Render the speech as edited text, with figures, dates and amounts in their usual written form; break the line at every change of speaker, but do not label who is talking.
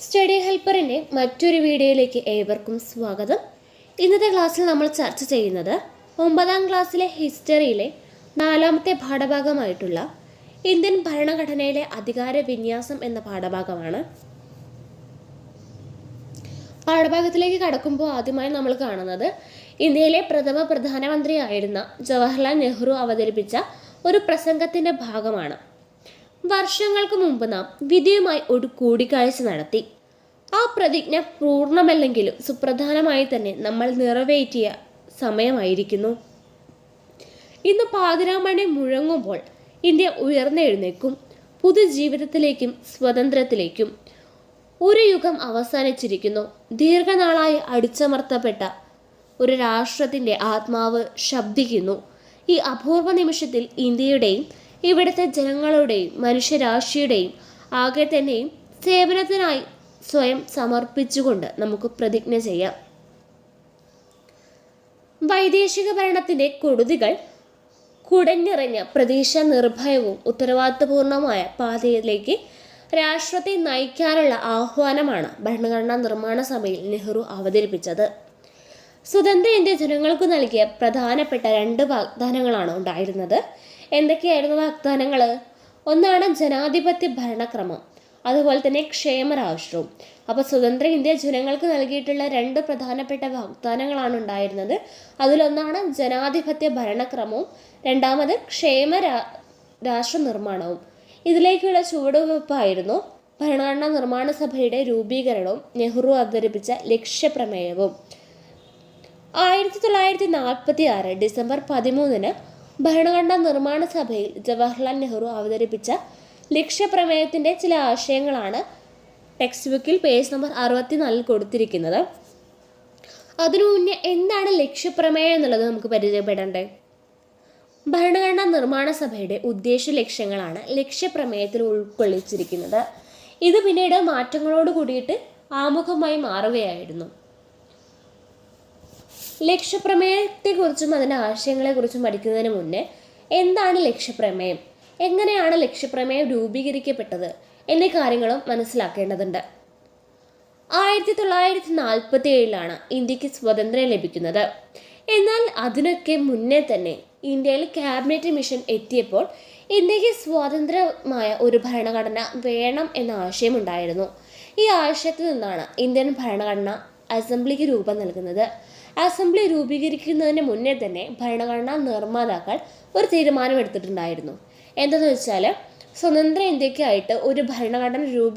Study ഹെൽപ്പറിൻ്റെ മറ്റൊരു വീഡിയോയിലേക്ക് ഏവർക്കും സ്വാഗതം. ഇന്നത്തെ ക്ലാസ്സിൽ നമ്മൾ ചർച്ച ചെയ്യുന്നത് 9ാം ക്ലാസ്സിലെ ഹിസ്റ്ററിയിലെ 4ാമത്തെ പാഠഭാഗമായിട്ടുള്ള ഇന്ത്യൻ ഭരണഘടനയിലെ അധികാര വിന്യാസം എന്ന പാഠഭാഗമാണ്. പാഠഭാഗത്തിലേക്ക് കടക്കുമ്പോൾ ആദ്യമായി നമ്മൾ കാണുന്നത് ഇന്ത്യയിലെ പ്രഥമ പ്രധാനമന്ത്രിയായിരുന്ന ജവഹർലാൽ നെഹ്റു അവതരിപ്പിച്ച ഒരു പ്രസംഗത്തിൻ്റെ ഭാഗമാണ്. വർഷങ്ങൾക്ക് മുമ്പ് നാം വിധിയുമായി ഒരു കൂടിക്കാഴ്ച നടത്തി. ആ പ്രതിജ്ഞ പൂർണ്ണമല്ലെങ്കിലും സുപ്രധാനമായി തന്നെ നമ്മൾ നിറവേറ്റിയ സമയമായിരിക്കുന്നു. ഇന്ന് പാതിരാമണി മുഴങ്ങുമ്പോൾ ഇന്ത്യ ഉയർന്നെഴുന്നേക്കും. പുതുജീവിതത്തിലേക്കും സ്വാതന്ത്ര്യത്തിലേക്കും. ഒരു യുഗം അവസാനിച്ചിരിക്കുന്നു. ദീർഘനാളായി അടിച്ചമർത്തപ്പെട്ട ഒരു രാഷ്ട്രത്തിൻ്റെ ആത്മാവ് ശബ്ദിക്കുന്നു. ഈ അപൂർവ നിമിഷത്തിൽ ഇന്ത്യയുടെയും ഇവിടുത്തെ ജനങ്ങളുടെയും മനുഷ്യരാശിയുടെയും ആകെ തന്നെയും സേവനത്തിനായി സ്വയം സമർപ്പിച്ചുകൊണ്ട് നമുക്ക് പ്രതിജ്ഞ ചെയ്യാം. വൈദേശിക ഭരണത്തിൻ്റെ കൊടുതികൾ കുടഞ്ഞിറഞ്ഞ പ്രതീക്ഷ നിർഭയവും ഉത്തരവാദിത്തപൂർണമായ പാതയിലേക്ക് രാഷ്ട്രത്തെ നയിക്കാനുള്ള ആഹ്വാനമാണ് ഭരണഘടനാ നിർമ്മാണ സഭയിൽ നെഹ്റു അവതരിപ്പിച്ചത്. സ്വതന്ത്ര ഇന്ത്യ ജനങ്ങൾക്ക് നൽകിയ പ്രധാനപ്പെട്ട 2 വാഗ്ദാനങ്ങളാണ് ഉണ്ടായിരുന്നത്. എന്തൊക്കെയായിരുന്നു വാഗ്ദാനങ്ങൾ? ഒന്നാണ് ജനാധിപത്യ ഭരണക്രമം, അതുപോലെ തന്നെ ക്ഷേമരാഷ്ട്രവും. അപ്പോൾ സ്വതന്ത്ര ഇന്ത്യ ജനങ്ങൾക്ക് നൽകിയിട്ടുള്ള 2 പ്രധാനപ്പെട്ട വാഗ്ദാനങ്ങളാണ് ഉണ്ടായിരുന്നത്. അതിലൊന്നാണ് ജനാധിപത്യ ഭരണക്രമവും, രണ്ടാമത് രാഷ്ട്ര നിർമ്മാണവും. ഇതിലേക്കുള്ള ചുവടുവെപ്പായിരുന്നു ഭരണഘടനാ നിർമ്മാണ സഭയുടെ രൂപീകരണവും നെഹ്റു അവതരിപ്പിച്ച ലക്ഷ്യപ്രമേയവും. 1946 ഡിസംബർ 13 ഭരണഘടനാ നിർമ്മാണ സഭയിൽ ജവഹർലാൽ നെഹ്റു അവതരിപ്പിച്ച ലക്ഷ്യപ്രമേയത്തിൻ്റെ ചില ആശയങ്ങളാണ് ടെക്സ്റ്റ് ബുക്കിൽ പേജ് നമ്പർ 64 കൊടുത്തിരിക്കുന്നത്. അതിനു മുന്നേ എന്താണ് ലക്ഷ്യപ്രമേയം എന്നുള്ളത് നമുക്ക് പരിചയപ്പെടണ്ടേ. ഭരണഘടനാ നിർമ്മാണ സഭയുടെ ഉദ്ദേശ ലക്ഷ്യങ്ങളാണ് ലക്ഷ്യപ്രമേയത്തിൽ ഉൾക്കൊള്ളിച്ചിരിക്കുന്നത്. ഇത് പിന്നീട് മാറ്റങ്ങളോട് കൂടിയിട്ട് ആമുഖമായി മാറുകയായിരുന്നു. ലക്ഷ്യപ്രമേയത്തെക്കുറിച്ചും അതിൻ്റെ ആശയങ്ങളെക്കുറിച്ചും പഠിക്കുന്നതിന് മുന്നേ എന്താണ് ലക്ഷ്യപ്രമേയം, എങ്ങനെയാണ് ലക്ഷ്യപ്രമേയം രൂപീകരിക്കപ്പെട്ടത് എന്നീ കാര്യങ്ങളും മനസ്സിലാക്കേണ്ടതുണ്ട്. 1947 ഇന്ത്യക്ക് സ്വാതന്ത്ര്യം ലഭിക്കുന്നത്. എന്നാൽ അതിനൊക്കെ മുന്നേ തന്നെ ഇന്ത്യയിൽ ക്യാബിനറ്റ് മിഷൻ എത്തിയപ്പോൾ ഇന്ത്യക്ക് സ്വതന്ത്രമായ ഒരു ഭരണഘടന വേണം എന്ന ആശയമുണ്ടായിരുന്നു. ഈ ആശയത്തിൽ നിന്നാണ് ഇന്ത്യൻ ഭരണഘടന അസംബ്ലിക്ക് രൂപം നൽകുന്നത്. അസംബ്ലി രൂപീകരിക്കുന്നതിന് മുന്നേ തന്നെ ഭരണഘടനാ നിർമ്മാതാക്കൾ ഒരു തീരുമാനം എടുത്തിട്ടുണ്ടായിരുന്നു. എന്തെന്ന് വെച്ചാൽ സ്വതന്ത്ര ഇന്ത്യക്കായിട്ട് ഒരു ഭരണഘടന